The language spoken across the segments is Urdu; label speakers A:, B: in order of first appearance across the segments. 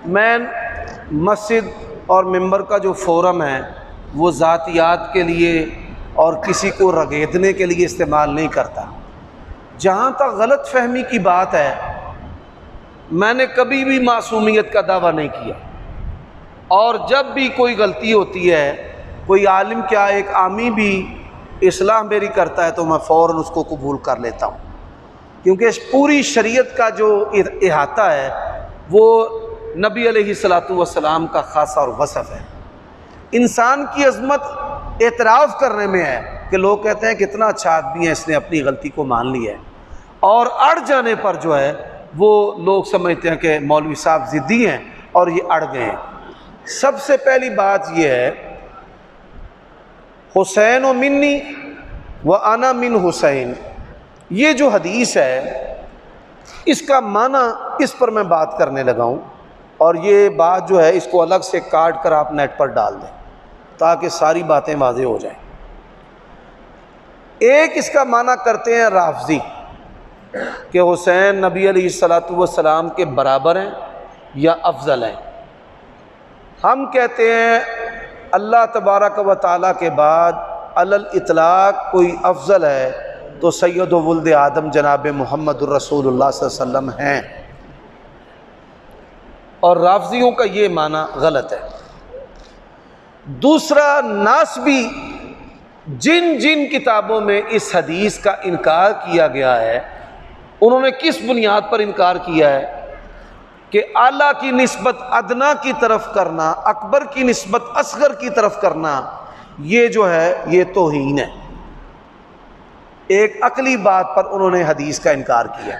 A: میں مسجد اور ممبر کا جو فورم ہے وہ ذاتیات کے لیے اور کسی کو رگیدنے کے لیے استعمال نہیں کرتا۔ جہاں تک غلط فہمی کی بات ہے، میں نے کبھی بھی معصومیت کا دعویٰ نہیں کیا، اور جب بھی کوئی غلطی ہوتی ہے، کوئی عالم کیا ایک عامی بھی اصلاح میری کرتا ہے تو میں فوراً اس کو قبول کر لیتا ہوں، کیونکہ اس پوری شریعت کا جو احاطہ ہے وہ نبی علیہ الصلوۃ والسلام کا خاصہ اور وصف ہے۔ انسان کی عظمت اعتراف کرنے میں ہے کہ لوگ کہتے ہیں کتنا اچھا آدمی ہے، اس نے اپنی غلطی کو مان لی ہے، اور اڑ جانے پر جو ہے وہ لوگ سمجھتے ہیں کہ مولوی صاحب ضدی ہیں اور یہ اڑ گئے ہیں۔ سب سے پہلی بات یہ ہے، حسین و منی و انا من حسین، یہ جو حدیث ہے اس کا معنی اس پر میں بات کرنے لگا ہوں، اور یہ بات جو ہے اس کو الگ سے کاٹ کر آپ نیٹ پر ڈال دیں تاکہ ساری باتیں واضح ہو جائیں۔ ایک اس کا معنی کرتے ہیں رافضی کہ حسین نبی علیہ الصلوۃ والسلام کے برابر ہیں یا افضل ہیں۔ ہم کہتے ہیں اللہ تبارک و تعالیٰ کے بعد علی الاطلاق کوئی افضل ہے تو سید و ولد آدم جناب محمد الرسول اللہ صلی اللہ علیہ وسلم ہیں، اور رافضیوں کا یہ معنی غلط ہے۔ دوسرا، ناسبی جن جن کتابوں میں اس حدیث کا انکار کیا گیا ہے انہوں نے کس بنیاد پر انکار کیا ہے کہ اعلیٰ کی نسبت ادنا کی طرف کرنا، اکبر کی نسبت اصغر کی طرف کرنا، یہ جو ہے یہ توہین ہے۔ ایک عقلی بات پر انہوں نے حدیث کا انکار کیا،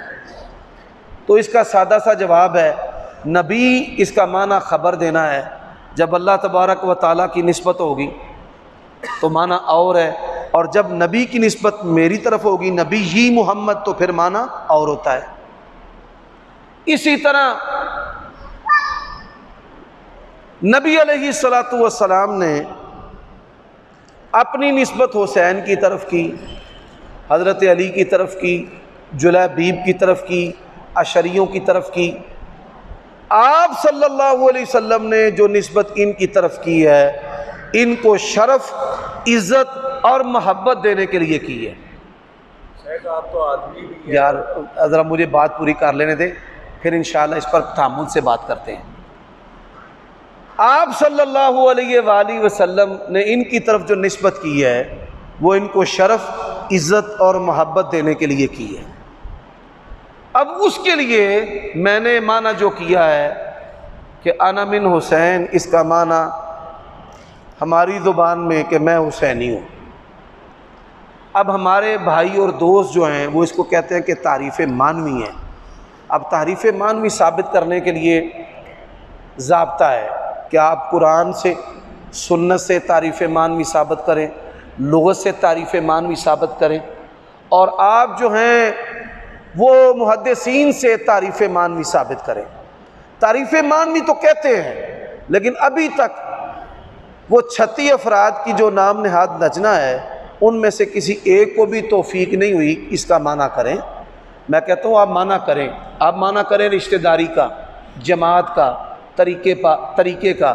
A: تو اس کا سادہ سا جواب ہے، نبی اس کا معنی خبر دینا ہے، جب اللہ تبارک و تعالیٰ کی نسبت ہوگی تو معنی اور ہے، اور جب نبی کی نسبت میری طرف ہوگی نبی ہی محمد تو پھر معنی اور ہوتا ہے۔ اسی طرح نبی علیہ الصلوۃ والسلام نے اپنی نسبت حسین کی طرف کی، حضرت علی کی طرف کی، جلیبیب کی طرف کی، اشریوں کی طرف کی۔ آپ صلی اللہ علیہ وسلم نے جو نسبت ان کی طرف کی ہے ان کو شرف، عزت اور محبت دینے کے لیے کی ہے۔
B: شیخ آپ تو آدمی بھی ہیں
A: یار ذرا مجھے بات پوری کر لینے دیں، پھر انشاءاللہ اس پر تحمل سے بات کرتے ہیں۔ آپ صلی اللہ علیہ وآلہ وسلم نے ان کی طرف جو نسبت کی ہے وہ ان کو شرف، عزت اور محبت دینے کے لیے کی ہے۔ اب اس کے لیے میں نے معنی جو کیا ہے کہ انا من حسین، اس کا معنی ہماری زبان میں کہ میں حسینی ہوں۔ اب ہمارے بھائی اور دوست جو ہیں وہ اس کو کہتے ہیں کہ تعریف معنوی ہے۔ اب تعریف معنوی ثابت کرنے کے لیے ضابطہ ہے کہ آپ قرآن سے، سنت سے تعریف معنوی ثابت کریں، لغت سے تعریف معنوی ثابت کریں، اور آپ جو ہیں وہ محدثین سے تعریف معنوی ثابت کریں۔ تعریف معنوی تو کہتے ہیں لیکن ابھی تک وہ 36 افراد کی جو نام نہاد لجنہ ہے ان میں سے کسی ایک کو بھی توفیق نہیں ہوئی اس کا معنی کریں۔ میں کہتا ہوں آپ معنی کریں، آپ معنی کریں رشتہ داری کا، جماعت کا، طریقے کا،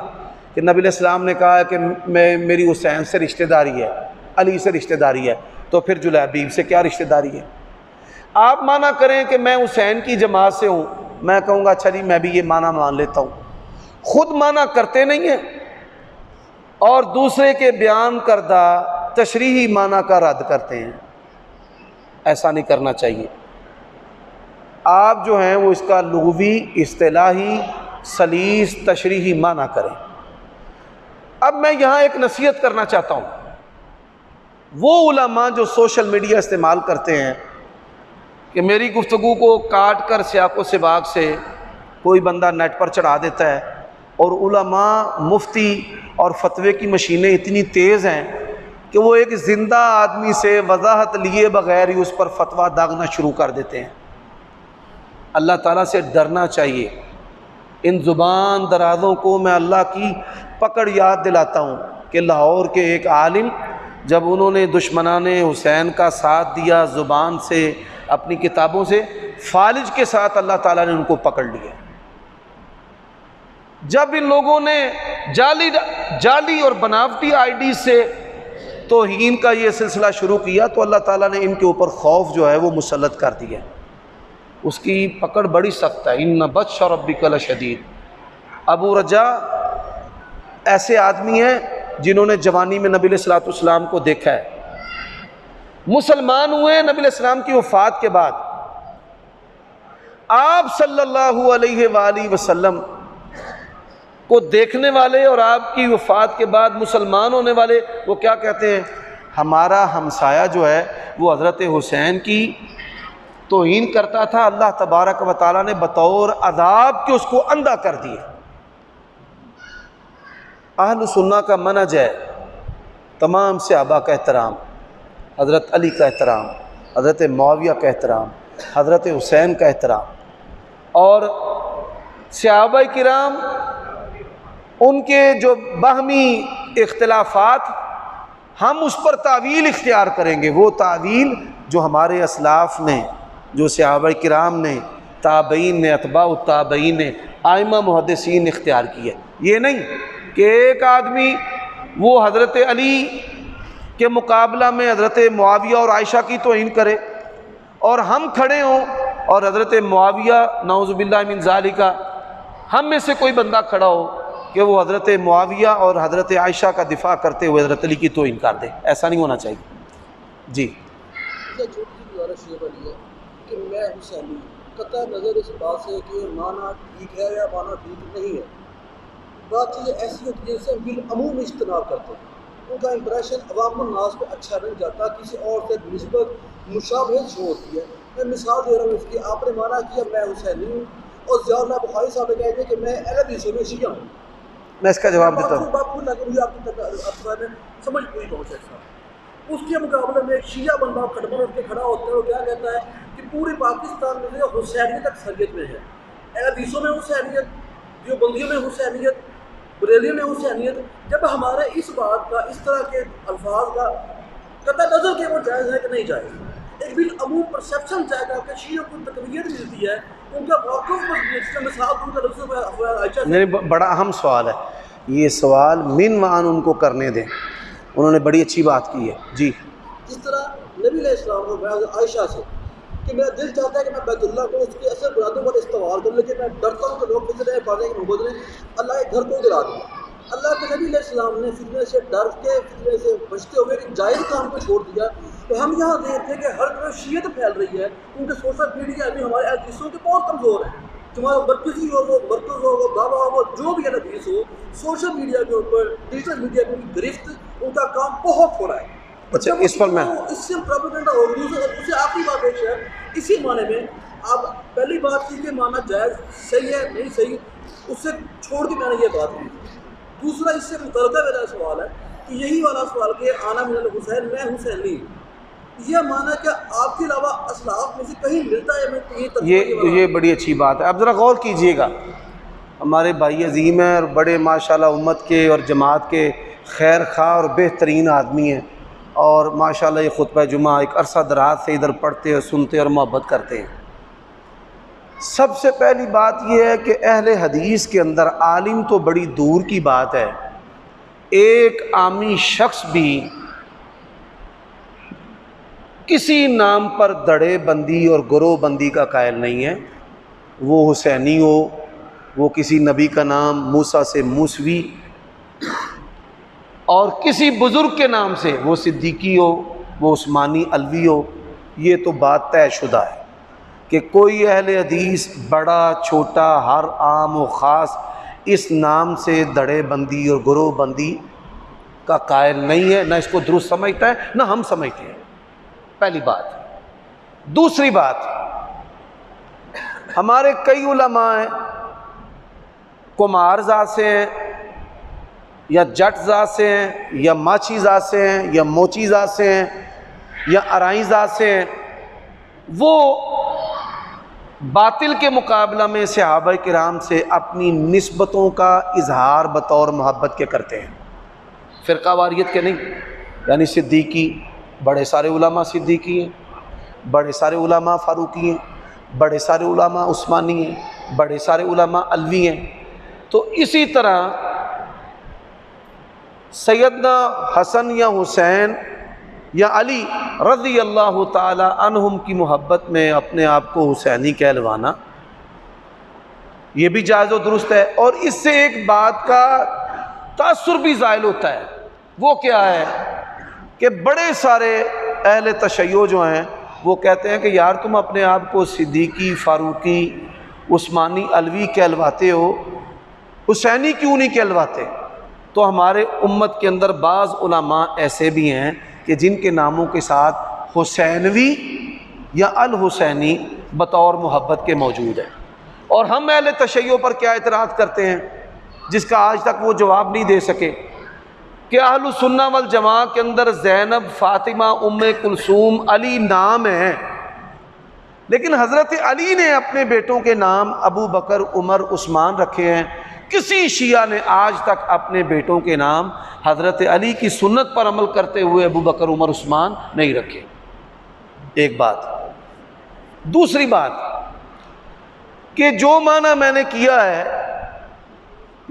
A: کہ نبی علیہ السلام نے کہا ہے کہ میری حسین سے رشتہ داری ہے، علی سے رشتہ داری ہے، تو پھر جلیبیب سے کیا رشتہ داری ہے؟ آپ معنی کریں کہ میں حسین کی جماعت سے ہوں، میں کہوں گا اچھا جی میں بھی یہ معنی مان لیتا ہوں۔ خود معنی کرتے نہیں ہیں اور دوسرے کے بیان کردہ تشریحی معنی کا رد کرتے ہیں، ایسا نہیں کرنا چاہیے۔ آپ جو ہیں وہ اس کا لغوی، اصطلاحی، سلیس، تشریحی معنی کریں۔ اب میں یہاں ایک نصیحت کرنا چاہتا ہوں، وہ علماء جو سوشل میڈیا استعمال کرتے ہیں کہ میری گفتگو کو کاٹ کر سیاق و سباق سے کوئی بندہ نیٹ پر چڑھا دیتا ہے، اور علماء، مفتی اور فتوے کی مشینیں اتنی تیز ہیں کہ وہ ایک زندہ آدمی سے وضاحت لیے بغیر ہی اس پر فتویٰ داغنا شروع کر دیتے ہیں۔ اللہ تعالیٰ سے ڈرنا چاہیے۔ ان زبان درازوں کو میں اللہ کی پکڑ یاد دلاتا ہوں کہ لاہور کے ایک عالم جب انہوں نے دشمنان حسین کا ساتھ دیا زبان سے، اپنی کتابوں سے، فالج کے ساتھ اللہ تعالیٰ نے ان کو پکڑ لیا۔ جب ان لوگوں نے جعلی اور بناوٹی آئی ڈی سے توہین کا یہ سلسلہ شروع کیا تو اللہ تعالیٰ نے ان کے اوپر خوف جو ہے وہ مسلط کر دیا. اس کی پکڑ بڑی سخت ہے. ان بطش ربک لشدید. ابو رجا ایسے آدمی ہیں جنہوں نے جوانی میں نبی علیہ الصلوۃ والسلام کو دیکھا ہے. مسلمان ہوئے نبی علیہ السلام کی وفات کے بعد. آپ صلی اللہ علیہ وآلہ وسلم کو دیکھنے والے اور آپ کی وفات کے بعد مسلمان ہونے والے وہ کیا کہتے ہیں؟ ہمارا ہمسایہ جو ہے وہ حضرت حسین کی توہین کرتا تھا، اللہ تبارک و تعالیٰ نے بطور عذاب کہ اس کو اندھا کر دیا. اہل سنہ کا منہج ہے تمام صحابہ کا احترام، حضرت علی کا احترام، حضرت معاویہ کا احترام، حضرت حسین کا احترام، اور صحابہ کرام ان کے جو باہمی اختلافات ہم اس پر تعویل اختیار کریں گے، وہ تعویل جو ہمارے اسلاف نے، جو صحابہ کرام نے، تابعین نے، اتباع التابعین نے، ائمہ محدثین نے اختیار کی ہے. یہ نہیں کہ ایک آدمی وہ حضرت علی کے مقابلہ میں حضرت معاویہ اور عائشہ کی توہین کرے اور ہم کھڑے ہوں اور حضرت معاویہ نعوذ باللہ من ذالک ہم میں سے کوئی بندہ کھڑا ہو کہ وہ حضرت معاویہ اور حضرت عائشہ کا دفاع کرتے ہوئے حضرت علی کی توہین کر دے. ایسا نہیں ہونا چاہیے. جی
B: چھوٹی سی گزارش یہ بنی ہے کہ میں حسینی قطع نظر اس بات سے کہ مانا ٹھیک ہے یا مانا ٹھیک نہیں ہے، بات چیزیں ایسی ہوتی ہیں جن سے بالعموم اجتناب کرتے ہیں. ان کا امپریشن عوام الناس پہ اچھا نہیں جاتا، کسی اور سے نسبت مشابہت شو ہوتی ہے. میں مثال دے رہا ہوں اس کی. آپ نے مانا کیا میں حسینی ہوں اور ضیاء اللہ بخاری صاحب نے کہتے ہیں کہ میں اہل حدیثوں میں شیعہ ہوں.
A: میں اس کا جواب دیتا ہوں.
B: بات کو لگے مجھے آپ کی سمجھ پوری پہنچے. اس کے مقابلے میں ایک شیعہ بندہ کھڑبن اٹھ کے کھڑا ہوتا ہے، وہ کیا کہتا ہے کہ پورے پاکستان میں جو حسینیت اکثریت میں ہے، اہل حدیثوں میں حسینیت، دیوبندیوں میں حسینیت، بریلیوں میں حسینیت. جب ہمارے اس بات کا، اس طرح کے الفاظ کا قطع نظر کہ وہ جائز ہے کہ نہیں جائز، ایک بالعموم پرسیپشن جائے گا کہ شیعوں کو تقویت ملتی ہے، ان کا موقف مضبوط ہے. مثال دوں کا لفظ عائشہ
A: نہیں، بڑا اہم سوال ہے یہ سوال، من وعن ان کو کرنے دیں، انہوں نے بڑی اچھی بات کی ہے. جی
B: جس طرح نبی علیہ السلام کو میں عائشہ سے کہ میرا دل چاہتا ہے کہ میں بیت اللہ کو اس کے اثر برادوں پر استوار کروں، لیکن میں ڈرتا ہوں کہ لوگ گزرے بازے کے محبت نے اللہ کے گھر کو گرا دیا. اللہ کے نبی علیہ السلام نے فتنے سے ڈر کے، فتنے سے بچتے ہوئے ایک جائز کام کو چھوڑ دیا. تو ہم یہاں دیکھتے ہیں کہ ہر طرف شیعت پھیل رہی ہے، کیونکہ سوشل میڈیا ابھی ہمارے حدیثوں کے بہت کمزور ہے. تمہارا مرکزی ہو، وہ مرکز ہو، وہ بابا ہو، وہ جو بھی حدیث ہو، سوشل میڈیا کے اوپر، ڈیجیٹل میڈیا کی گرفت، ان کا کام بہت ہو رہا ہے.
A: اچھا اس پر میں
B: اس سے پروپیگنڈا ہو گئی. اسے آخری بات ایک ہے اسی معنی میں، آپ پہلی بات کی کہ مانا جائز صحیح ہے نہیں صحیح، اس سے چھوڑ کے میں نے یہ بات کی. دوسرا اس سے متعلقہ میرا سوال ہے کہ یہی والا سوال کہ آنا من الحسین میں حسینی، یہ مانا کہ آپ کے علاوہ اسلاف میں سے کہیں ملتا ہے؟
A: یہ بڑی اچھی بات ہے. اب ذرا غور کیجئے گا، ہمارے بھائی عظیم ہیں اور بڑے ماشاءاللہ امت کے اور جماعت کے خیر خواہ اور بہترین آدمی ہیں، اور ماشاءاللہ یہ خطبہ جمعہ ایک عرصہ دراز سے ادھر پڑھتے اور سنتے اور محبت کرتے ہیں. سب سے پہلی بات یہ ہے کہ اہل حدیث کے اندر عالم تو بڑی دور کی بات ہے، ایک عامی شخص بھی کسی نام پر دڑے بندی اور گروہ بندی کا قائل نہیں ہے. وہ حسینی ہو، وہ کسی نبی کا نام موسیٰ سے موسوی، اور کسی بزرگ کے نام سے، وہ صدیقی ہو، وہ عثمانی علوی ہو، یہ تو بات طے شدہ ہے کہ کوئی اہل حدیث بڑا چھوٹا ہر عام و خاص اس نام سے دڑے بندی اور گروہ بندی کا قائل نہیں ہے، نہ اس کو درست سمجھتا ہے نہ ہم سمجھتے ہیں. پہلی بات. دوسری بات، ہمارے کئی علماء ہیں، کمار ذات سے ہیں یا جٹ ذات سے ہیں یا ماچھی ذات سے ہیں یا موچی ذات سے ہیں یا ارائیں ذات سے ہیں، وہ باطل کے مقابلہ میں صحابہ کرام سے اپنی نسبتوں کا اظہار بطور محبت کے کرتے ہیں، فرقہ واریت کے نہیں. یعنی صدیقی، بڑے سارے علماء صدیقی ہیں، بڑے سارے علماء فاروقی ہیں، بڑے سارے علماء عثمانی ہیں، بڑے سارے علماء علوی ہیں. تو اسی طرح سیدنا حسن یا حسین یا علی رضی اللہ تعالی عنہم کی محبت میں اپنے آپ کو حسینی کہلوانا یہ بھی جائز و درست ہے۔ اور اس سے ایک بات کا تاثر بھی زائل ہوتا ہے، وہ کیا ہے کہ بڑے سارے اہل تشیع جو ہیں وہ کہتے ہیں کہ یار تم اپنے آپ کو صدیقی، فاروقی، عثمانی، علوی کہلواتے ہو، حسینی کیوں نہیں کہلواتے؟ تو ہمارے امت کے اندر بعض علماء ایسے بھی ہیں کہ جن کے ناموں کے ساتھ حسینوی یا الحسینی بطور محبت کے موجود ہیں، اور ہم اہل تشیع پر کیا اعتراض کرتے ہیں جس کا آج تک وہ جواب نہیں دے سکے کہ اہل السنہ والجماعہ کے اندر زینب، فاطمہ، ام کلثوم، علی نام ہیں، لیکن حضرت علی نے اپنے بیٹوں کے نام ابو بکر، عمر، عثمان رکھے ہیں۔ کسی شیعہ نے آج تک اپنے بیٹوں کے نام حضرت علی کی سنت پر عمل کرتے ہوئے ابو بکر، عمر، عثمان نہیں رکھے۔ ایک بات۔ دوسری بات کہ جو معنی میں نے کیا ہے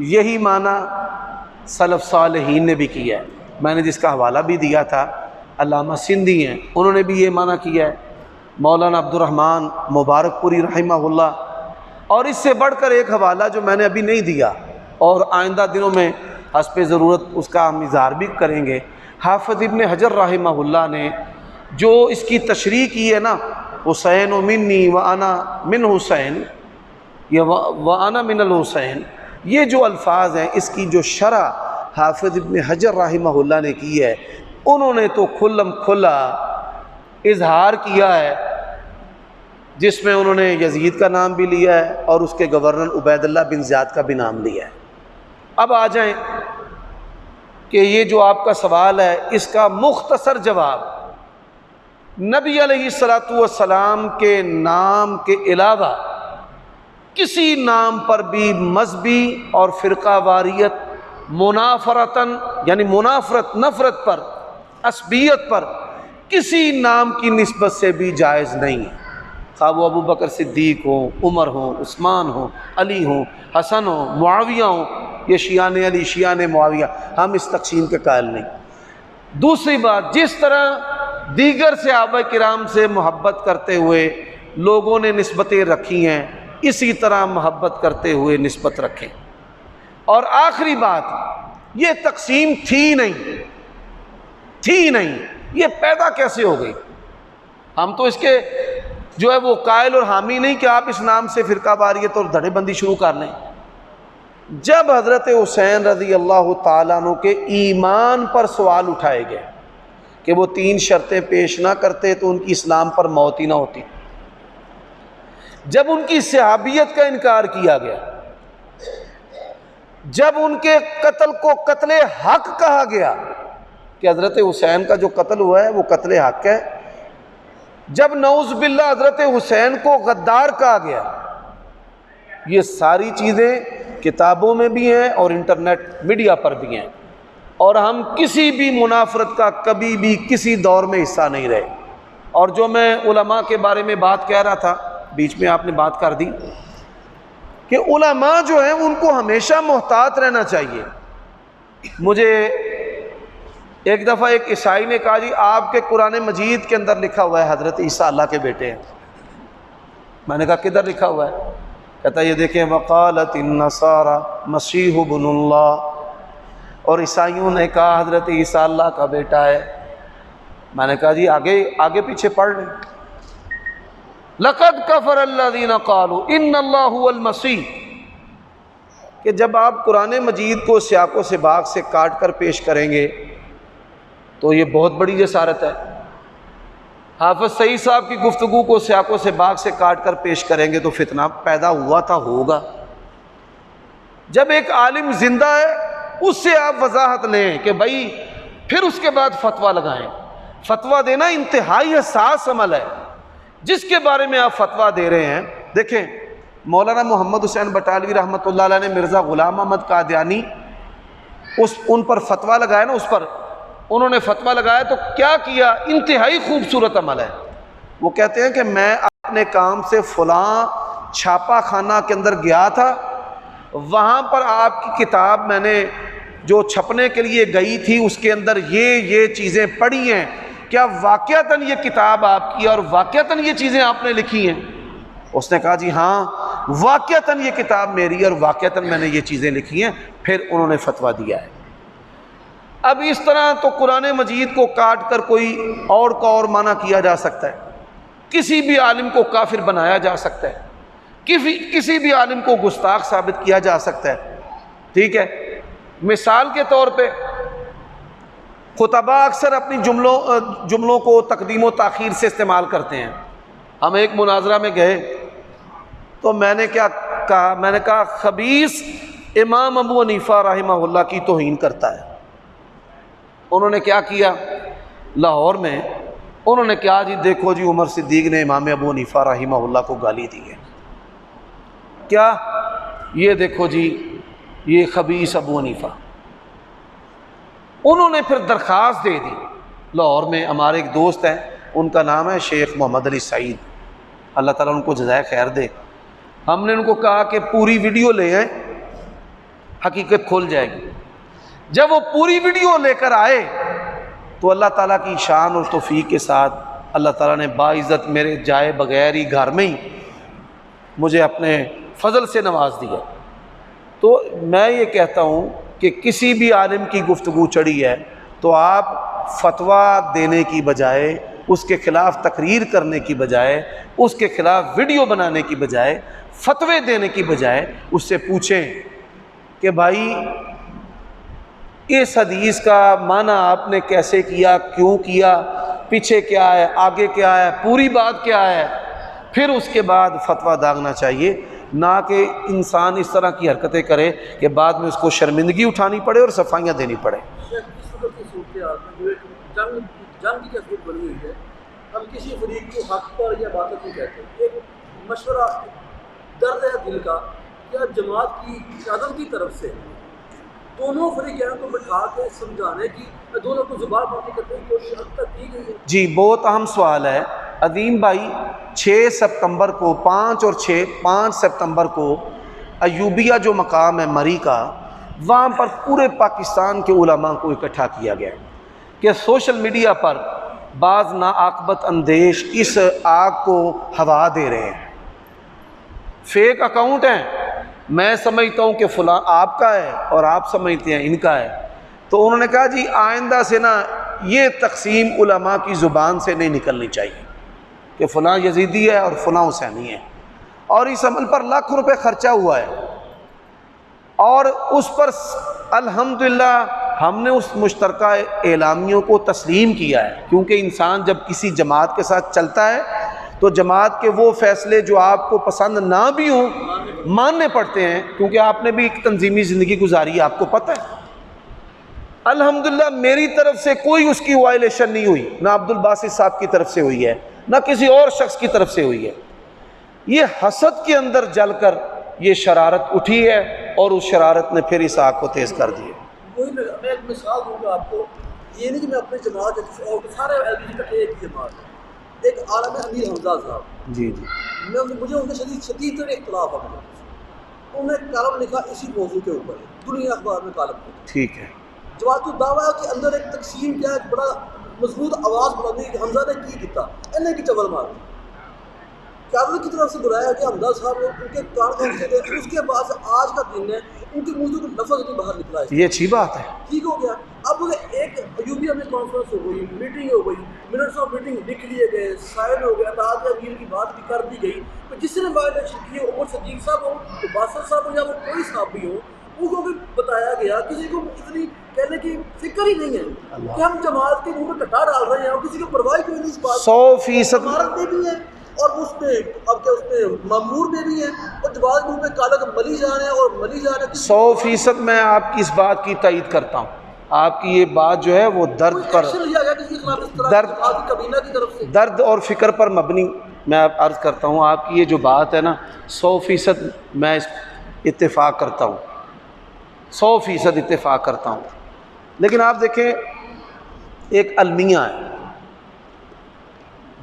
A: یہی معنی سلف صالحین نے بھی کیا ہے۔ میں نے جس کا حوالہ بھی دیا تھا علامہ سندھی ہیں، انہوں نے بھی یہ معنی کیا ہے، مولانا عبد الرحمن مبارک پوری رحمہ اللہ، اور اس سے بڑھ کر ایک حوالہ جو میں نے ابھی نہیں دیا اور آئندہ دنوں میں حسب ضرورت اس کا ہم اظہار بھی کریں گے، حافظ ابن حجر رحمہ اللہ نے جو اس کی تشریح کی ہے نا، حسین منی وانا من حسین یا وانا من الحسین، یہ جو الفاظ ہیں اس کی جو شرح حافظ ابن حجر رحمہ اللہ نے کی ہے، انہوں نے تو کھلم کھلا اظہار کیا ہے، جس میں انہوں نے یزید کا نام بھی لیا ہے اور اس کے گورنر عبید اللہ بن زیاد کا بھی نام لیا ہے۔ اب آ جائیں کہ یہ جو آپ کا سوال ہے اس کا مختصر جواب، نبی علیہ الصلوۃ والسلام کے نام کے علاوہ کسی نام پر بھی مذہبی اور فرقہ واریت، منافرتاً یعنی منافرت، نفرت پر، عصبیت پر کسی نام کی نسبت سے بھی جائز نہیں ہے، خواہ وہ ابو بکر صدیق ہوں، عمر ہوں، عثمان ہوں، علی ہوں، حسن ہوں، معاویہ ہوں، یہ شیعان علی، شیعان معاویہ، ہم اس تقسیم کے قائل نہیں۔ دوسری بات، جس طرح دیگر صحابہ کرام سے محبت کرتے ہوئے لوگوں نے نسبتیں رکھی ہیں، اسی طرح محبت کرتے ہوئے نسبت رکھیں۔ اور آخری بات، یہ تقسیم تھی نہیں، یہ پیدا کیسے ہو گئی؟ ہم تو اس کے جو ہے وہ قائل اور حامی نہیں کہ آپ اس نام سے فرقہ واریت اور دھڑے بندی شروع کر لیں۔ جب حضرت حسین رضی اللہ تعالیٰ عنہ کے ایمان پر سوال اٹھائے گئے کہ وہ 3 شرطیں پیش نہ کرتے تو ان کی اسلام پر موت ہی نہ ہوتی، جب ان کی صحابیت کا انکار کیا گیا، جب ان کے قتل کو قتل حق کہا گیا کہ حضرت حسین کا جو قتل ہوا ہے وہ قتل حق ہے، جب نعوذ باللہ حضرت حسین کو غدار کہا گیا، یہ ساری چیزیں کتابوں میں بھی ہیں اور انٹرنیٹ میڈیا پر بھی ہیں، اور ہم کسی بھی منافرت کا کبھی بھی کسی دور میں حصہ نہیں رہے۔ اور جو میں علماء کے بارے میں بات کہہ رہا تھا، بیچ میں آپ نے بات کر دی کہ علماء جو ہیں ان کو ہمیشہ محتاط رہنا چاہیے۔ مجھے ایک دفعہ ایک عیسائی نے کہا جی آپ کے قرآن مجید کے اندر لکھا ہوا ہے حضرت عیسیٰ اللہ کے بیٹے ہیں۔ میں نے کہا کدھر لکھا ہوا ہے؟ کہتا ہے یہ دیکھیں وقالت النصارى مسیح ابن اللہ، اور عیسائیوں نے کہا حضرت عیسیٰ اللہ کا بیٹا ہے۔ میں نے کہا جی آگے پیچھے پڑھ لیں، لقد کفر الذین قالوا ان اللہ هو المسیح، کہ جب آپ قرآن مجید کو سیاق و سباق سے کاٹ کر پیش کریں گے تو یہ بہت بڑی جسارت ہے۔ حافظ سعید صاحب کی گفتگو کو سیاق و سباق سے کاٹ کر پیش کریں گے تو فتنہ پیدا ہوا تھا، ہوگا۔ جب ایک عالم زندہ ہے اس سے آپ وضاحت لیں کہ بھائی، پھر اس کے بعد فتویٰ لگائیں۔ فتویٰ دینا انتہائی حساس عمل ہے۔ جس کے بارے میں آپ فتویٰ دے رہے ہیں، دیکھیں مولانا محمد حسین بٹالوی رحمۃ اللہ علیہ نے مرزا غلام احمد قادیانی ان پر فتویٰ لگایا نا، اس پر انہوں نے فتویٰ لگایا تو کیا کیا؟ انتہائی خوبصورت عمل ہے۔ وہ کہتے ہیں کہ میں اپنے کام سے فلاں چھاپا خانہ کے اندر گیا تھا وہاں پر آپ کی کتاب میں نے جو چھپنے کے لیے گئی تھی اس کے اندر یہ چیزیں پڑھی ہیں، کیا واقعتاً یہ کتاب آپ کی اور واقعتاً یہ چیزیں آپ نے لکھی ہیں؟ اس نے کہا جی ہاں واقعتاً یہ کتاب میری اور واقعتاً میں نے یہ چیزیں لکھی ہیں۔ پھر انہوں نے فتویٰ دیا ہے۔ اب اس طرح تو قرآن مجید کو کاٹ کر کوئی اور کا اور معنی کیا جا سکتا ہے، کسی بھی عالم کو کافر بنایا جا سکتا ہے، کسی بھی عالم کو گستاخ ثابت کیا جا سکتا ہے، ٹھیک ہے۔ مثال کے طور پہ خطباء اکثر اپنی جملوں کو تقدیم و تاخیر سے استعمال کرتے ہیں۔ ہم ایک مناظرہ میں گئے تو میں نے کیا کہا، میں نے کہا خبیث امام ابو حنیفہ رحمہ اللہ کی توہین کرتا ہے۔ انہوں نے کیا کیا لاہور میں، انہوں نے کہا جی دیکھو جی عمر صدیق نے امام ابو حنیفہ رحمہ اللہ کو گالی دی ہے، کیا یہ دیکھو جی یہ خبیث ابو حنیفہ۔ انہوں نے پھر درخواست دے دی لاہور میں، ہمارے ایک دوست ہیں ان کا نام ہے شیخ محمد علی سعید، اللہ تعالیٰ ان کو جزائے خیر دے۔ ہم نے ان کو کہا کہ پوری ویڈیو لے آئیں، حقیقت کھل جائے گی۔ جب وہ پوری ویڈیو لے کر آئے تو اللہ تعالیٰ کی شان اور توفیق کے ساتھ اللہ تعالیٰ نے باعزت میرے جائے بغیر ہی گھر میں ہی مجھے اپنے فضل سے نواز دیا۔ تو میں یہ کہتا ہوں کہ کسی بھی عالم کی گفتگو چڑھی ہے تو آپ فتویٰ دینے کی بجائے، اس کے خلاف تقریر کرنے کی بجائے، اس کے خلاف ویڈیو بنانے کی بجائے، فتوے دینے کی بجائے اس سے پوچھیں کہ بھائی اس حدیث کا معنی آپ نے کیسے کیا، کیوں کیا، پیچھے کیا ہے، آگے کیا ہے، پوری بات کیا ہے، پھر اس کے بعد فتویٰ داغنا چاہیے، نہ کہ انسان اس طرح کی حرکتیں کرے کہ بعد میں اس کو شرمندگی اٹھانی پڑے اور صفائیاں دینی پڑے۔
B: اس وقت کی صورتحال میں جو ایک جنگ کی تصویر بنی ہوئی ہے، ہم کسی فریق کو حق پر یا باطل نہیں کہتے، ایک مشورہ درد ہے دل کا، کیا جماعت کی قیادت کی طرف سے دونوں فریقین کو بٹھا کے سمجھانے کی، دونوں کو زبان بندی کرنے کی کوشش اب تک کی گئی ہے؟
A: جی بہت اہم سوال ہے عظیم بھائی۔ 6 سپتمبر کو 5 سپتمبر کو ایوبیہ جو مقام ہے مری کا، وہاں پر پورے پاکستان کے علماء کو اکٹھا کیا گیا کہ سوشل میڈیا پر بعض ناعاقبت اندیش اس آگ کو ہوا دے رہے ہیں، فیک اکاؤنٹ ہیں، میں سمجھتا ہوں کہ فلاں آپ کا ہے اور آپ سمجھتے ہیں ان کا ہے۔ تو انہوں نے کہا جی آئندہ سے نا یہ تقسیم علماء کی زبان سے نہیں نکلنی چاہیے کہ فلاں یزیدی ہے اور فلاں حسینی ہے، اور اس عمل پر لاکھوں روپے خرچہ ہوا ہے، اور اس پر الحمدللہ ہم نے اس مشترکہ اعلامیوں کو تسلیم کیا ہے، کیونکہ انسان جب کسی جماعت کے ساتھ چلتا ہے تو جماعت کے وہ فیصلے جو آپ کو پسند نہ بھی ہوں ماننے پڑتے ہیں، کیونکہ آپ نے بھی ایک تنظیمی زندگی گزاری ہے، آپ کو پتہ ہے۔ الحمدللہ میری طرف سے کوئی اس کی وائلیشن نہیں ہوئی، نہ عبد الباسط صاحب کی طرف سے ہوئی ہے، نہ کسی اور شخص کی طرف سے ہوئی ہے۔ یہ حسد کے اندر جل کر یہ شرارت اٹھی ہے اور اس شرارت نے پھر اس آگ کو تیز کر دی ہے۔
B: وہی میں ایک مثال دوں گا آپ کو، یہ نہیں کہ میں اپنی جماعت اور سارے ایل پی جی کا ایک ہی جماعت ہے، ایک عالم امیر حمزہ صاحب،
A: جی جی
B: مجھے ان سے شدید تر اختلاف ہے، انہوں نے کالم لکھا اسی موضوع کے اوپر، دنیا اخبار میں کالم لکھا،
A: ٹھیک ہے،
B: جماعت الدعوہ کے اندر ایک تقسیم کیا ہے، بڑا مضبوط آواز بلندی کہ حمزہ نے کی کیتا، انہیں کی چول مار قیادت کی طرف سے بلایا کہ حمزہ صاحب ان کے کارکن سے تھے، اس کے بعد سے آج کا دن ہے ان کے منہ سے کوئی لفظ نہیں باہر نکلا ہے،
A: یہ اچھی بات ہے۔
B: ٹھیک ہو گیا۔ اب ایک ایوبیہ میں کانفرنس ہو گئی، میٹنگ ہو گئی، منٹس آف میٹنگ لکھ لیے گئے، سائن ہو گیا، اتحاد امیر کی بات بھی کر دی گئی، تو جس نے وائلیشن کی ہے عمر صدیق صاحب ہو، تو باسط صاحب ہو، یا وہ کوئی صاحب بھی ہو، ان کو بھی بتایا گیا، کسی کو اتنی کہنے کی فکر ہی نہیں ہے کہ ہم جماعت کے منہ میں کٹا ڈال رہے ہیں، اور کسی کو پرواہ کوئی نہیں اس بات
A: 100%
B: عمارت میں بھی ہے اور اس میں اب کیا اس میں معمور میں بھی ہے، اور جماعت منہ پہ کالا ملی جا رہے ہیں اور ملی جا رہے ہیں۔
A: 100% میں آپ کی اس بات کی تائید کرتا ہوں۔ آپ کی یہ بات جو ہے وہ درد پر، درد اور فکر پر مبنی، میں عرض کرتا ہوں آپ کی یہ جو بات ہے نا 100% میں اس اتفاق کرتا ہوں، 100% اتفاق کرتا ہوں۔ لیکن آپ دیکھیں ایک المیہ ہے،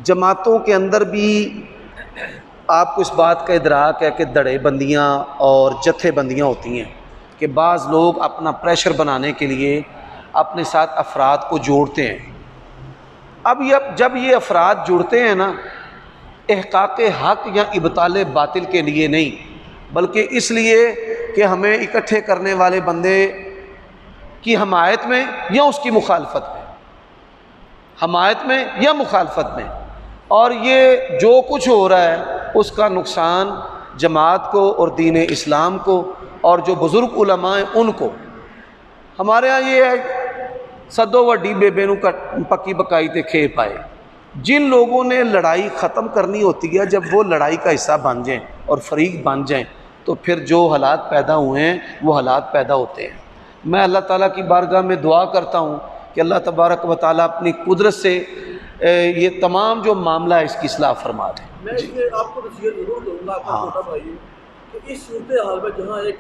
A: جماعتوں کے اندر بھی آپ کو اس بات کا ادراک ہے کہ دڑے بندیاں اور جتھے بندیاں ہوتی ہیں کہ بعض لوگ اپنا پریشر بنانے کے لیے اپنے ساتھ افراد کو جوڑتے ہیں. اب جب یہ افراد جڑتے ہیں نا، احقاق حق یا ابطال باطل کے لیے نہیں، بلکہ اس لیے کہ ہمیں اکٹھے کرنے والے بندے کی حمایت میں یا اس کی مخالفت میں، حمایت میں یا مخالفت میں، اور یہ جو کچھ ہو رہا ہے اس کا نقصان جماعت کو اور دین اسلام کو اور جو بزرگ علماء ہیں ان کو. ہمارے ہاں یہ ہے سدو وڈی بیبے نو پکی بکائی تے کھے پائے. جن لوگوں نے لڑائی ختم کرنی ہوتی ہے، جب وہ لڑائی کا حصہ بن جائیں اور فریق بن جائیں تو پھر جو حالات پیدا ہوئے ہیں وہ حالات پیدا ہوتے ہیں. میں اللہ تعالیٰ کی بارگاہ میں دعا کرتا ہوں کہ اللہ تبارک و تعالیٰ اپنی قدرت سے یہ تمام جو معاملہ ہے اس کی اصلاح فرما دیں.
B: میں اس میں آپ کو نصیحت ضرور کروں گا، آپ کا چھوٹا بھائی، کہ اس صورتحال میں جہاں ایک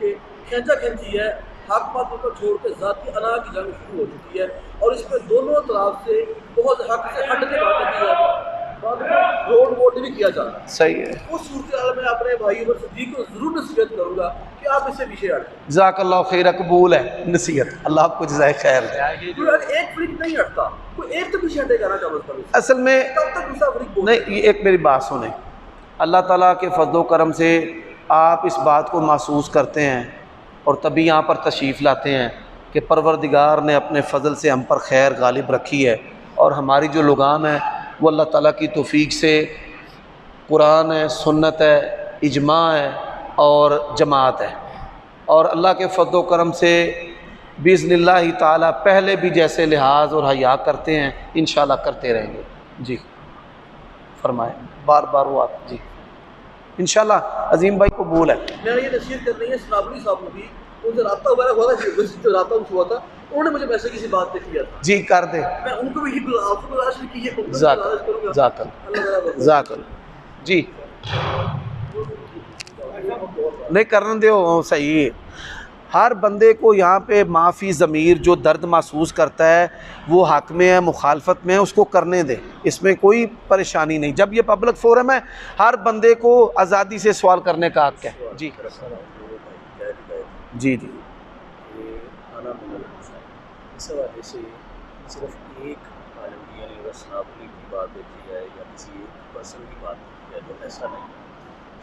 B: کھینچا کھینچی ہے، حق باتوں کو چھوڑ کے ذاتی انا کی جنگ شروع ہو چکی ہے، اور اس میں دونوں طرف سے بہت حق سے ہٹ کے باتیں کی جاتی ہیں، بعد میں روڈ ووٹ بھی کیا جاتا ہے.
A: صحیح ہے.
B: اس صورتحال میں اپنے بھائی عمر صدیق کو ضرور نصیحت کروں گا کہ آپ اس سے پیچھے ہٹیں.
A: جزاک اللہ خیر، قبول ہے نصیحت، اللہ آپ کو جزائے خیر دے.
B: کوئی ایک فریق نہیں ہٹتا، کوئی ایک تو پیچھے ہٹے گا نا کم از کم.
A: اصل میں
B: تب تک دوسرا فریق بولے.
A: نہیں، ایک میری بات سنیں، اللہ تعالیٰ کے فضل و کرم سے آپ اس بات کو محسوس کرتے ہیں اور تبھی یہاں پر تشریف لاتے ہیں کہ پروردگار نے اپنے فضل سے ہم پر خیر غالب رکھی ہے، اور ہماری جو لگام ہے وہ اللہ تعالیٰ کی توفیق سے قرآن ہے، سنت ہے، اجماع ہے اور جماعت ہے. اور اللہ کے فضل و کرم سے باذن اللہ تعالیٰ پہلے بھی جیسے لحاظ اور حیا کرتے ہیں انشاءاللہ کرتے رہیں گے. جی فرمائیں، بار بار وہ آتا. جی انشاءاللہ عظیم بھائی قبول ہے.
B: میں نے یہ نصیحت کرنی ہے سنابلی صاحب کو بھی، ان سے رابطہ وغیرہ ہوا تھا، جو رابطہ ہوا تھا انہوں نے مجھے میسج کسی بات پہ کیا تھا.
A: جی کر دے.
B: میں ان کو بھی آپ کو گزارش کی ہے،
A: ذاکر جی نہیں کرنے دیو. صحیح ہے. ہر بندے کو یہاں پہ معافی ضمیر جو درد محسوس کرتا ہے وہ حق میں ہے، مخالفت میں ہے، اس کو کرنے دیں، اس میں کوئی پریشانی نہیں. جب یہ پبلک فورم ہے ہر بندے کو آزادی سے سوال کرنے کا حق ہے. جی جی جی
C: اس حوالے سے صرف ایک عالم یعنی اگر سنابلی کی بات دیکھی جائے یا کسی ایک پرسن کی بات دیکھی جائے تو ایسا نہیں.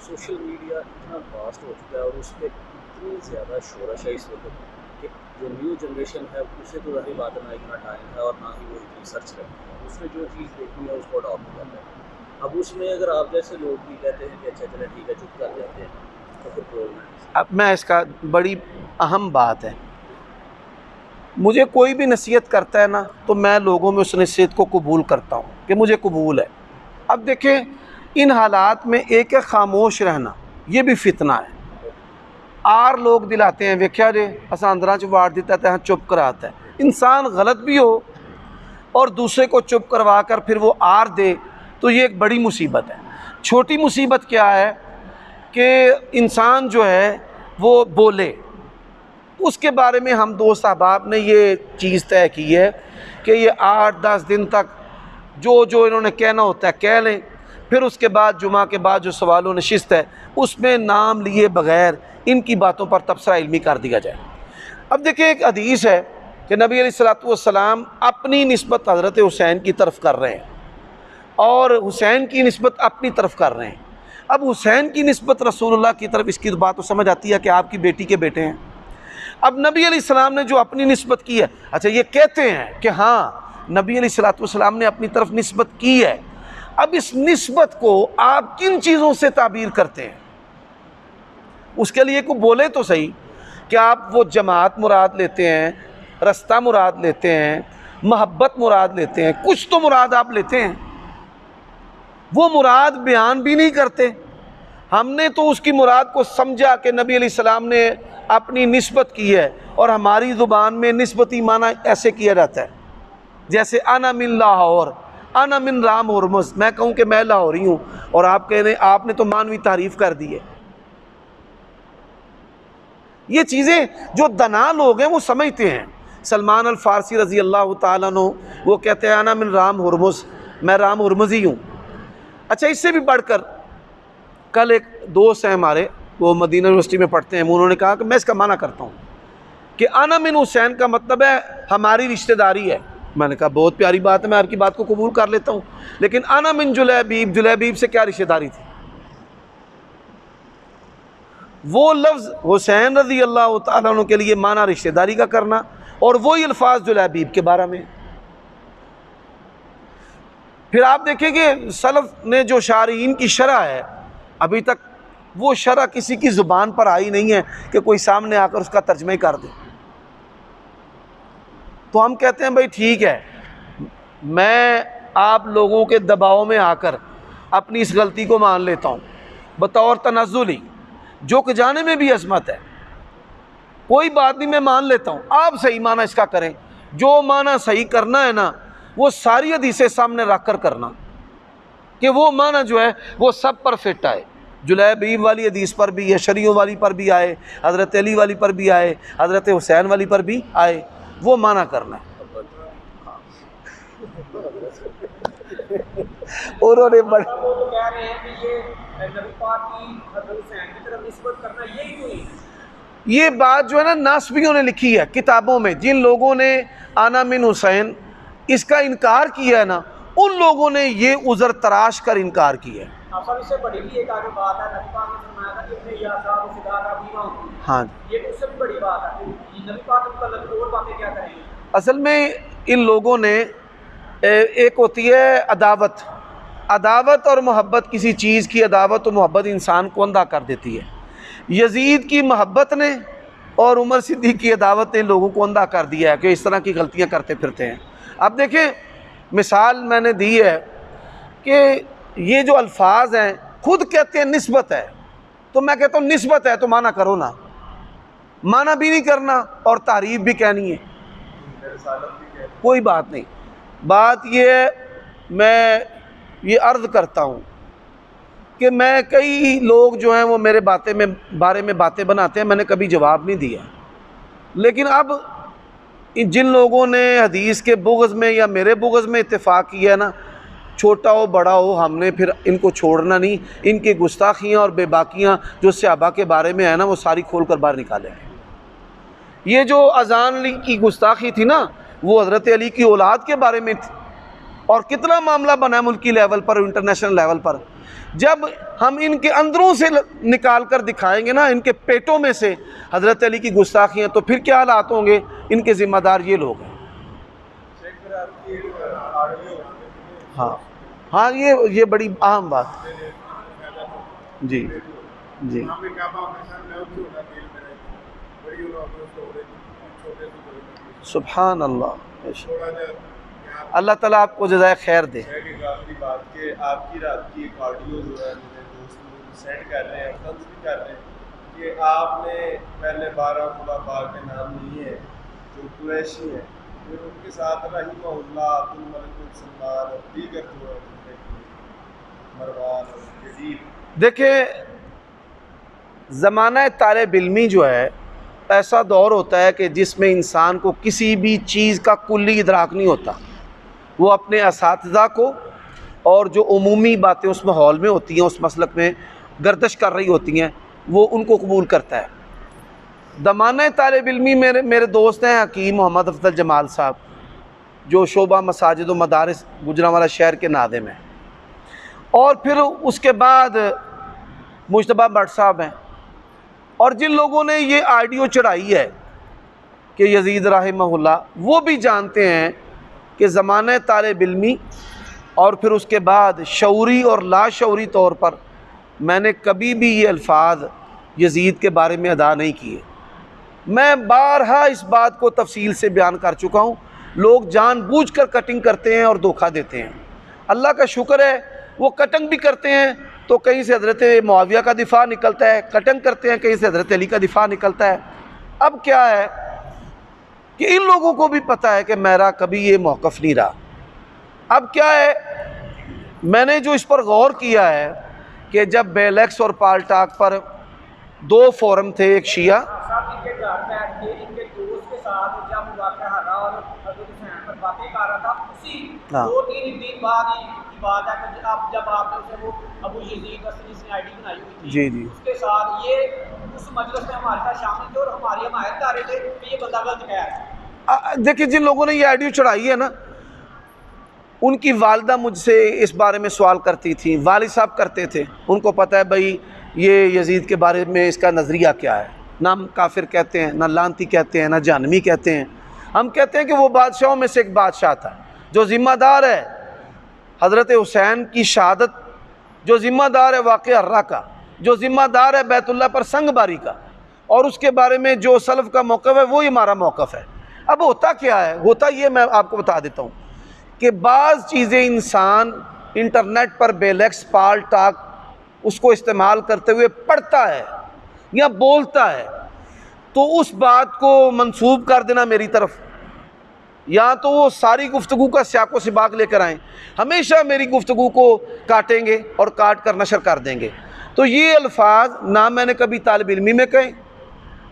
C: سوشل میڈیا اتنا واسٹ ہو چکا ہے اور اس پہ اتنی زیادہ شورش ہے اس وقت کہ جو نیو جنریشن ہے اسے تو ظاہر بات نہ اتنا ٹائم ہے اور نہ ہی وہ اتنی سرچ کرتی ہے. اس نے جو چیز دیکھنی ہے اس کو اڈاپٹ کرتا ہے. اب اس میں اگر آپ جیسے لوگ بھی کہتے ہیں کہ اچھا چلے ٹھیک ہے چپ کر جاتے ہیں تو پھر پرابلم ہے.
A: اب میں اس کا بڑی اہم بات ہے، مجھے کوئی بھی نصیحت کرتا ہے نا تو میں لوگوں میں اس نصیحت کو قبول کرتا ہوں کہ مجھے قبول ہے. اب دیکھیں ان حالات میں ایک خاموش رہنا یہ بھی فتنہ ہے. آر لوگ دلاتے ہیں ویکھیا جے اساں اندراں چ واڑ دیتا ہے چپ کراتا ہے. انسان غلط بھی ہو اور دوسرے کو چپ کروا کر پھر وہ آر دے تو یہ ایک بڑی مصیبت ہے. چھوٹی مصیبت کیا ہے کہ انسان جو ہے وہ بولے. اس کے بارے میں ہم دوست احباب نے یہ چیز طے کی ہے کہ یہ 8-10 دن تک جو انہوں نے کہنا ہوتا ہے کہہ لیں، پھر اس کے بعد جمعہ کے بعد جو سوال و نشست ہے اس میں نام لیے بغیر ان کی باتوں پر تبصرہ علمی کر دیا جائے. اب دیکھیں ایک حدیث ہے کہ نبی علیہ الصلوۃ والسلام اپنی نسبت حضرت حسین کی طرف کر رہے ہیں اور حسین کی نسبت اپنی طرف کر رہے ہیں. اب حسین کی نسبت رسول اللہ کی طرف اس کی بات تو سمجھ آتی ہے کہ آپ کی بیٹی کے بیٹے ہیں. اب نبی علیہ السلام نے جو اپنی نسبت کی ہے، اچھا یہ کہتے ہیں کہ ہاں نبی علیہ الصلوۃ والسلام نے اپنی طرف نسبت کی ہے. اب اس نسبت کو آپ کن چیزوں سے تعبیر کرتے ہیں؟ اس کے لیے کو بولے تو صحیح کہ آپ وہ جماعت مراد لیتے ہیں، رستہ مراد لیتے ہیں، محبت مراد لیتے ہیں، کچھ تو مراد آپ لیتے ہیں. وہ مراد بیان بھی نہیں کرتے. ہم نے تو اس کی مراد کو سمجھا کہ نبی علیہ السلام نے اپنی نسبت کی ہے، اور ہماری زبان میں نسبتی معنی ایسے کیا جاتا ہے جیسے انا من لاہور، انا من رام ہرمز. میں کہوں کہ میں لاہوری ہوں اور آپ کہہ رہے ہیں آپ نے تو مانوی تعریف کر دی ہے. یہ چیزیں جو دنا لوگ ہیں وہ سمجھتے ہیں. سلمان الفارسی رضی اللہ تعالیٰ عنہ وہ کہتے ہیں انا من رام ہرمز، میں رام ہرمزی ہوں. اچھا اس سے بھی بڑھ کر کل ایک دوست ہیں ہمارے، وہ مدینہ یونیورسٹی میں پڑھتے ہیں، انہوں نے کہا کہ میں اس کا معنی کرتا ہوں کہ انا من حسین کا مطلب ہے ہماری رشتہ داری ہے۔ میں نے کہا بہت پیاری بات ہے، میں آپ کی بات کو قبول کر لیتا ہوں، لیکن انا من جلیبیب، جلیبیب سے کیا رشتہ داری تھی؟ وہ لفظ حسین رضی اللہ تعالیٰ عنہ کے لیے معنی رشتہ داری کا کرنا، اور وہی الفاظ جلیبیب کے بارے میں۔ پھر آپ دیکھیں کہ سلف نے جو شارحین کی شرح ہے، ابھی تک وہ شرح کسی کی زبان پر آئی نہیں ہے کہ کوئی سامنے آ کر اس کا ترجمہ ہی کر دے۔ تو ہم کہتے ہیں بھائی ٹھیک ہے، میں آپ لوگوں کے دباؤ میں آ کر اپنی اس غلطی کو مان لیتا ہوں بطور تنزلی، جو کہ جانے میں بھی عظمت ہے، کوئی بات نہیں، میں مان لیتا ہوں، آپ صحیح معنی اس کا کریں، جو معنی صحیح کرنا ہے نا وہ ساری حدیثیں سامنے رکھ کر کرنا، کہ وہ معنی جو ہے وہ سب پر فٹ آئے۔ جلیبیب والی حدیث پر بھی، شریعوں والی پر بھی آئے، حضرت علی والی پر بھی آئے، حضرت حسین والی پر بھی آئے، وہ معنی کرنا ہے۔ انہوں نے
D: وہ تو کہہ رہے ہیں کہ یہ نبی پاک کی حضرت حسین کی طرف نسبت کرنا یہی کیوں نہیں؟
A: یہ بات جو ہے نا ناسبیوں نے لکھی ہے کتابوں میں، جن لوگوں نے انا من حسین اس کا انکار کیا ہے نا، ان لوگوں نے یہ عذر تراش کر انکار کیا ہے۔
D: آپ سب اس سے بڑی بھی ایک آگے بات ہے، نبی پاک نے فرمایا تھا کہ اپنے یا صاحب و فدا کا بیوہ ہوں،
A: ہاں،
D: یہ اس سے بھی بڑی بات ہے، نبی پاک کے متعلق اور باتیں کیا کریں گے؟
A: اصل میں ان لوگوں نے ایک ہوتی ہے عداوت، عداوت اور محبت، کسی چیز کی عداوت و محبت انسان کو اندھا کر دیتی ہے۔ یزید کی محبت نے اور عمر صدیق کی عداوت نے لوگوں کو اندھا کر دیا ہے کہ اس طرح کی غلطیاں کرتے پھرتے ہیں۔ اب دیکھیں مثال میں نے دی ہے کہ یہ جو الفاظ ہیں خود کہتے ہیں نسبت ہے، تو میں کہتا ہوں نسبت ہے تو معنی کرو نا، معنی بھی نہیں کرنا اور تعریف بھی کہنی ہے، کوئی بات نہیں۔ بات یہ ہے، میں یہ عرض کرتا ہوں کہ میں کئی لوگ جو ہیں وہ میرے بارے میں باتیں بناتے ہیں، میں نے کبھی جواب نہیں دیا، لیکن اب جن لوگوں نے حدیث کے بغض میں یا میرے بغض میں اتفاق کیا ہے نا، چھوٹا ہو بڑا ہو، ہم نے پھر ان کو چھوڑنا نہیں، ان کی گستاخیاں اور بے باکیاں جو صحابہ کے بارے میں ہے نا وہ ساری کھول کر باہر نکالیں گے۔ یہ جو اذان کی گستاخی تھی نا وہ حضرت علی کی اولاد کے بارے میں تھی، اور کتنا معاملہ بنا ہے ملکی لیول پر، انٹرنیشنل لیول پر۔ جب ہم ان کے اندروں سے نکال کر دکھائیں گے نا، ان کے پیٹوں میں سے حضرت علی کی گستاخیاں، تو پھر کیا حالات ہوں گے؟ ان کے ذمہ دار یہ لوگ ہیں۔ ہاں یہ بڑی اہم بات، جی جی سبحان اللہ، اللہ تعالیٰ آپ کو جزائے خیر دے۔
E: آخری بات کہ آپ کی رات کی ایک آڈیو جو ہے میرے دوست سینڈ کر رہے ہیں، فرض بھی کر رہے ہیں کہ آپ نے پہلے 12 خلفاء کے نام لیے ہیں جو قریشی ہیں، پھر ان کے ساتھ رحمہ اللہ عبد الملک بن سلمان اور دیگر جو ہے مروان اور یزید۔
A: دیکھیں زمانہ طالب علمی جو ہے ایسا دور ہوتا ہے کہ جس میں انسان کو کسی بھی چیز کا کلی ادراک نہیں ہوتا، وہ اپنے اساتذہ کو اور جو عمومی باتیں اس ماحول میں ہوتی ہیں، اس مسلک میں گردش کر رہی ہوتی ہیں، وہ ان کو قبول کرتا ہے۔ زمانہ طالب علمی میرے دوست ہیں حکیم محمد افضل جمال صاحب، جو شعبہ مساجد و مدارس گجرانوالہ شہر کے ناظم ہیں، اور پھر اس کے بعد مجتبیٰ بٹ صاحب ہیں، اور جن لوگوں نے یہ آڈیو چڑھائی ہے کہ یزید رحمہ اللہ، وہ بھی جانتے ہیں کہ زمانہ طالب علمی اور پھر اس کے بعد شعوری اور لا شعوری طور پر میں نے کبھی بھی یہ الفاظ یزید کے بارے میں ادا نہیں کیے۔ میں بارہا اس بات کو تفصیل سے بیان کر چکا ہوں، لوگ جان بوجھ کر کٹنگ کرتے ہیں اور دھوکہ دیتے ہیں۔ اللہ کا شکر ہے وہ کٹنگ بھی کرتے ہیں تو کہیں سے حضرت معاویہ کا دفاع نکلتا ہے، کٹنگ کرتے ہیں کہیں سے حضرت علی کا دفاع نکلتا ہے۔ اب کیا ہے کہ ان لوگوں کو بھی پتہ ہے کہ میرا کبھی یہ موقف نہیں رہا۔ اب کیا ہے، میں نے جو اس پر غور کیا ہے کہ جب بیل ایکس اور پال ٹاک پر 2 فورم تھے، ایک شیعہ
D: صاحب ان کے گھر بیٹھ کے ان کے دوست کے ساتھ جب واقعہ ہرا اور حضرت حسین پر باتیں کر رہا تھا، اسی 2-3 دن بعد ہی بات ہے کہ جب آپ نے اسے وہ ابو یزید وسطی سے آئی ڈی بنائی ہوئی تھی،
A: جی جی،
D: اس کے ساتھ یہ اس مجلس میں ہمارے ساتھ شامل تھے اور ہماری حمایت کر رہے تھے کہ یہ بندہ غلط کہہ رہا ہے۔
A: دیکھیں جن لوگوں نے یہ آئیڈیو چڑھائی ہے نا، ان کی والدہ مجھ سے اس بارے میں سوال کرتی تھیں، والد صاحب کرتے تھے، ان کو پتہ ہے بھائی یہ یزید کے بارے میں اس کا نظریہ کیا ہے، نہ ہم کافر کہتے ہیں، نہ لانتی کہتے ہیں، نہ جہنمی کہتے ہیں، ہم کہتے ہیں کہ وہ بادشاہوں میں سے ایک بادشاہ تھا جو ذمہ دار ہے حضرت حسین کی شہادت، جو ذمہ دار ہے واقعہ حرہ کا، جو ذمہ دار ہے بیت اللہ پر سنگ باری کا، اور اس کے بارے میں جو سلف کا موقف ہے وہی ہمارا موقف ہے۔ اب ہوتا کیا ہے، ہوتا یہ میں آپ کو بتا دیتا ہوں کہ بعض چیزیں انسان انٹرنیٹ پر بیلیکس پال ٹاک اس کو استعمال کرتے ہوئے پڑھتا ہے یا بولتا ہے، تو اس بات کو منسوب کر دینا میری طرف، یا تو وہ ساری گفتگو کا سیاق و سباق لے کر آئیں، ہمیشہ میری گفتگو کو کاٹیں گے اور کاٹ کر نشر کر دیں گے۔ تو یہ الفاظ نہ میں نے کبھی طالب علمی میں کہیں،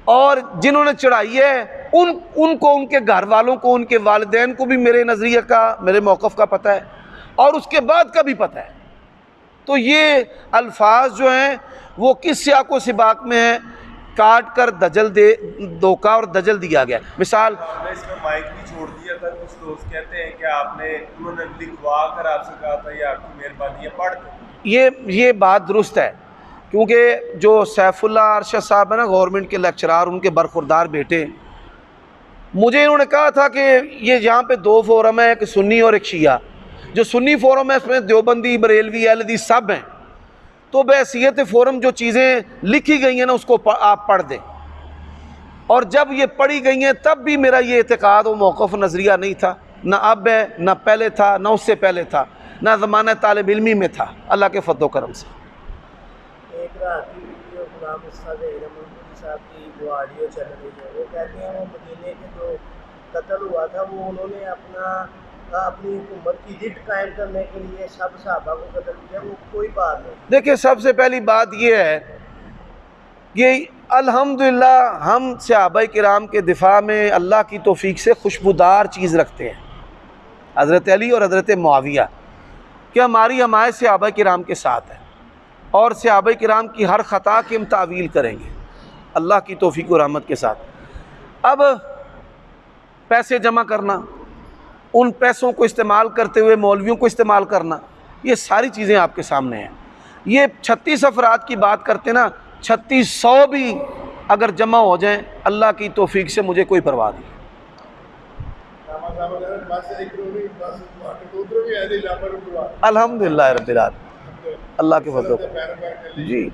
A: اور جنہوں نے چڑھائی ہے ان کو، ان کے گھر والوں کو، ان کے والدین کو بھی میرے نظریے کا، میرے موقف کا پتہ ہے، اور اس کے بعد کا بھی پتہ ہے۔ تو یہ الفاظ جو ہیں وہ کس سیاق و سباق میں ہیں، کاٹ کر دھوکہ اور دجل دیا گیا۔ مثال
E: آپ نے اس میں مائک بھی چھوڑ دیا تھا، کچھ دوست کہتے ہیں کہ انہوں نے لکھوا کر آپ سے کہا تھا یہ آپ کی مہربانی ہے پڑھ دیں۔
A: یہ بات درست ہے، کیونکہ جو سیف اللہ ارشد صاحب ہیں نا، گورنمنٹ کے لیکچرار، ان کے برخوردار بیٹے، مجھے انہوں نے کہا تھا کہ یہ یہاں پہ دو فورم ہے، ایک سنی اور ایک شیعہ، جو سنی فورم ہے اس میں دیوبندی، بریلوی، اہل حدیث سب ہیں، تو بحیثیت فورم جو چیزیں لکھی گئی ہیں نا اس کو آپ پڑھ دیں۔ اور جب یہ پڑھی گئی ہیں تب بھی میرا یہ اعتقاد و موقف نظریہ نہیں تھا، نہ اب ہے، نہ پہلے تھا، نہ اس سے پہلے تھا، نہ زمانہ طالب علمی میں تھا، اللہ کے فضل و کرم سے۔
F: ایک رات کی ویڈیو غلام استاد علم صاحب کی جو آڈیو چل رہی ہے، وہ کہتے ہیں وہ مدینے کے جو قتل ہوا تھا وہ انہوں نے اپنی حکومت کی ضد قائم کرنے کے لیے سب صحابہ کو قتل کیا، وہ کوئی بات نہیں۔
A: دیکھیں سب سے پہلی بات یہ ہے کہ الحمدللہ ہم صحابہ کرام کے دفاع میں اللہ کی توفیق سے خوشبودار چیز رکھتے ہیں، حضرت علی اور حضرت معاویہ، کہ ہماری حمایت صحابہ کرام کے ساتھ ہے، اور صحابہ کرام کی ہر خطا کی ہم تعویل کریں گے اللہ کی توفیق و رحمت کے ساتھ۔ اب پیسے جمع کرنا، ان پیسوں کو استعمال کرتے ہوئے مولویوں کو استعمال کرنا، یہ ساری چیزیں آپ کے سامنے ہیں۔ یہ 36 افراد کی بات کرتے نا، 3600 بھی اگر جمع ہو جائیں اللہ کی توفیق سے مجھے کوئی پرواہ نہیں۔ الحمدللہ رب العالمین، اللہ کے فضل و کرم۔ جی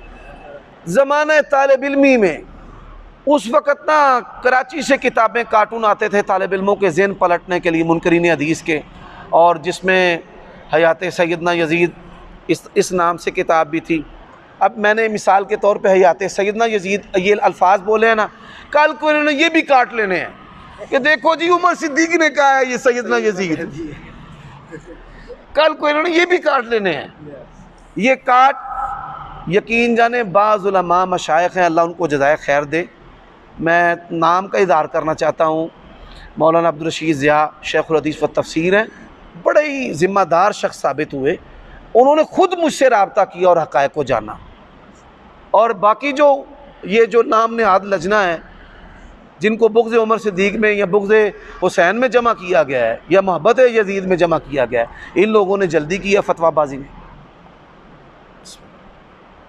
A: زمانہ طالب علمی میں اس وقت نا کراچی سے کتابیں کارٹون آتے تھے طالب علموں کے ذہن پلٹنے کے لیے، منکرین حدیث کے، اور جس میں حیات سیدنا یزید اس نام سے کتاب بھی تھی۔ اب میں نے مثال کے طور پہ حیات سیدنا یزید یہ الفاظ بولے ہیں نا، کل کو انہوں نے یہ بھی کاٹ لینے ہیں کہ دیکھو جی عمر صدیق نے کہا ہے یہ سیدنا یزید، کل کو انہوں نے یہ بھی کاٹ لینے ہیں۔ یہ کاٹ یقین جانے بعض علماء مشائخ ہیں، اللہ ان کو جزائے خیر دے، میں نام کا اظہار کرنا چاہتا ہوں، مولانا عبدالرشید ضیاء شیخ الحدیث و تفسیر ہیں، بڑے ہی ذمہ دار شخص ثابت ہوئے، انہوں نے خود مجھ سے رابطہ کیا اور حقائق کو جانا۔ اور باقی جو یہ جو نام نہاد لجنہ ہے جن کو بغض عمر صدیق میں یا بغض حسین میں جمع کیا گیا ہے یا محبت یزید میں جمع کیا گیا ہے، ان لوگوں نے جلدی کیا فتویٰ بازی میں۔